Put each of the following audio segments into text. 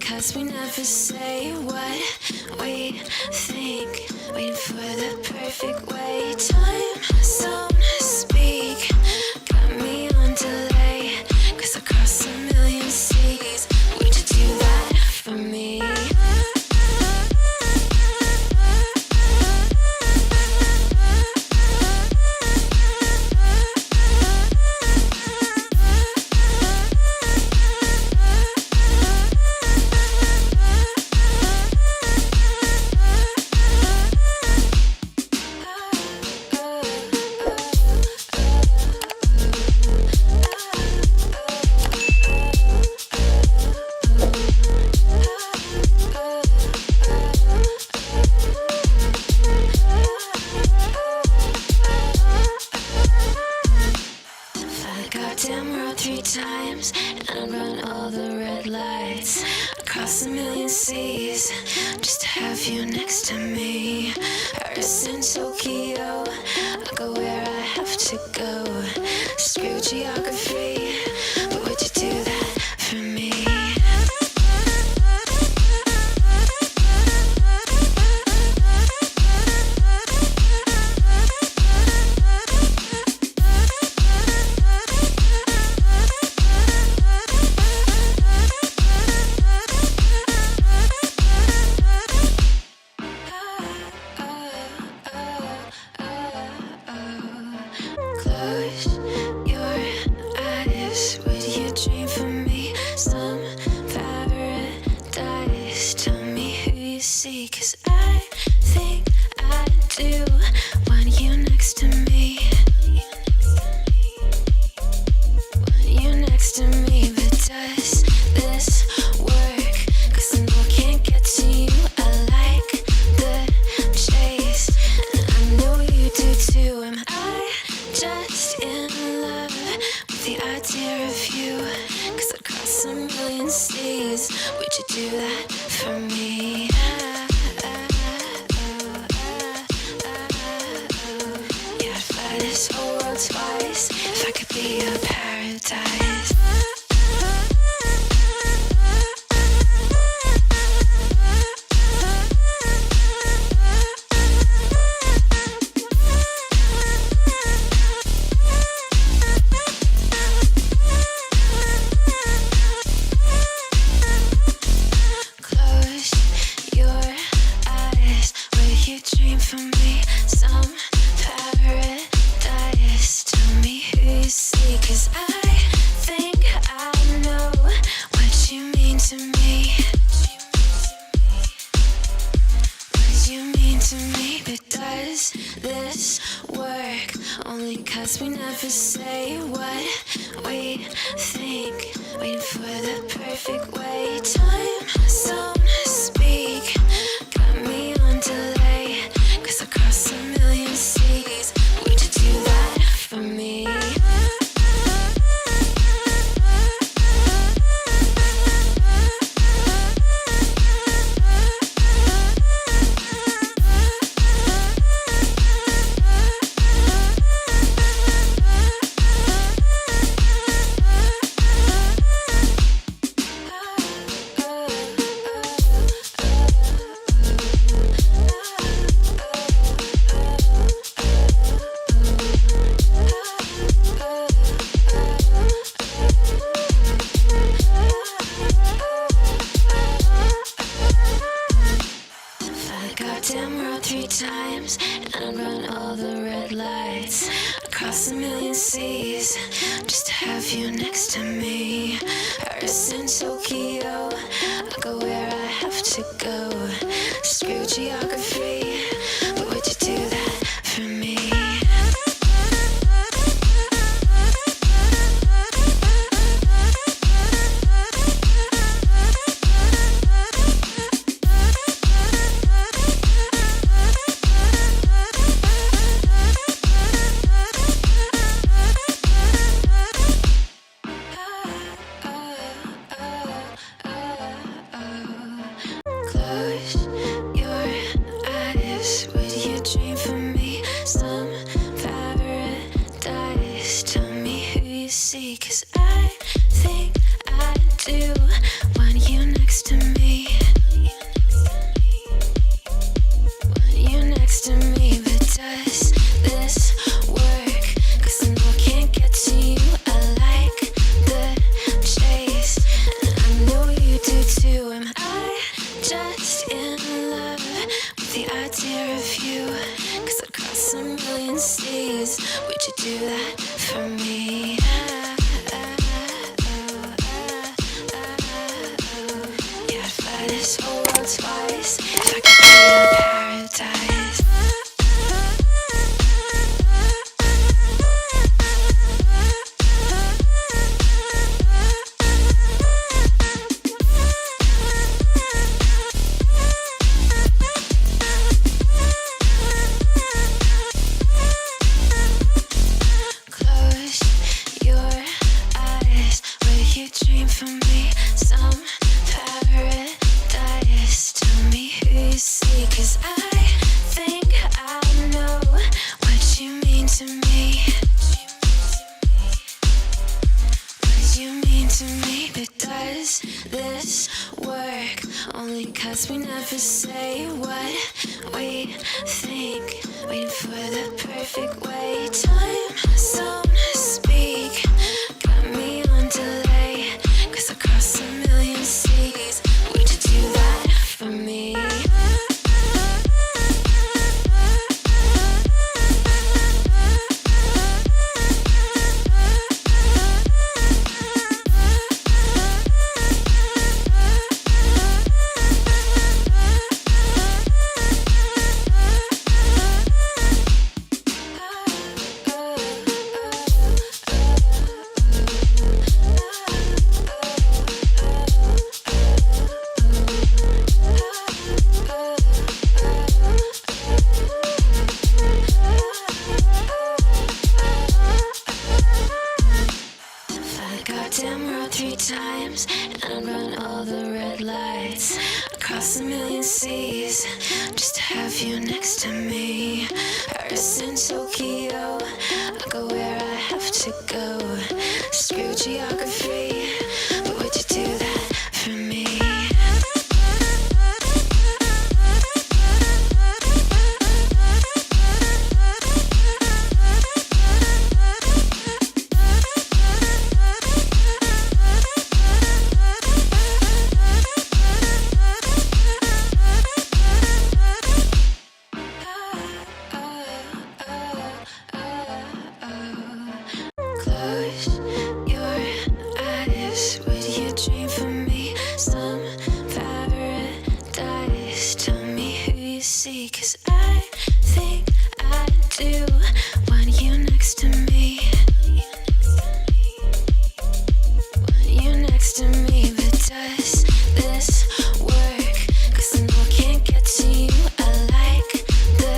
'cause we never say what we think. Waiting for the perfect way. Time zone speak. Got me on delay. 'Cause I cross a million seas. Would you do that for me? Goddamn road 3 times, and I run all the red lights across a million seas just to have you next to me. Paris and Tokyo, I go where I have to go. Screw geography, but would you do that for me? Close your eyes. Would you dream for me? Some paradise. Tell me who you see, 'cause I think I do want you next to me. Want you next to me, but does this work? 'Cause I know I can't get to you. I like the chase, and I know you do too. Am I just in love with the idea of you? 'Cause I'd cross a million seas. Would you do that for me? Yeah, I'd fly this whole world twice if I could be your paradise. Close your eyes. Will you dream for me? Some paradise. Tell me who you see, 'cause I think I know what you mean to me. What you mean to me? But does this work? Only 'cause we never say what we think. Waiting for the perfect way. Time zone speak. Got me on delay. 'Cause I cross a million seas. Would you do that for me? Goddamn road 3 times, and I run all the red lights across a million seas just to have you next to me. Paris and Tokyo, I go where I have to go. Screw geography, but would you do that for me? Close your eyes. do that for me? Yeah, I'd fly this whole world twice if I could be your paradise. Close your eyes, will you dream for me? Some paradise. Tell me who you see, 'cause I think I know what you mean to me. What you mean to me? But does this work? Only 'cause we never say what we think. Waiting for the perfect way. Time zone speak. Got me on delay. 'Cause across a million seas, would you do that for me? Fly the goddamn world 3 times, and I'd run all the red lights across a million seas just to have you next to me. Paris and Tokyo, I'll go where I have to go. Screw geography, but would you do that for me? Close your eyes, would you dream for me? Some paradise. Tell me who you see, 'cause I think I do want you next to me. Want you next to me, but does this work? 'Cause I know I can't get to you. I like the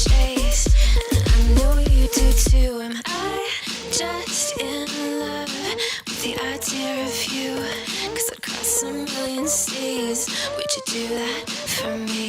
chase, and I know you do too. Am I just in love with the idea of you? 'Cause across a million seas, would you do that for me?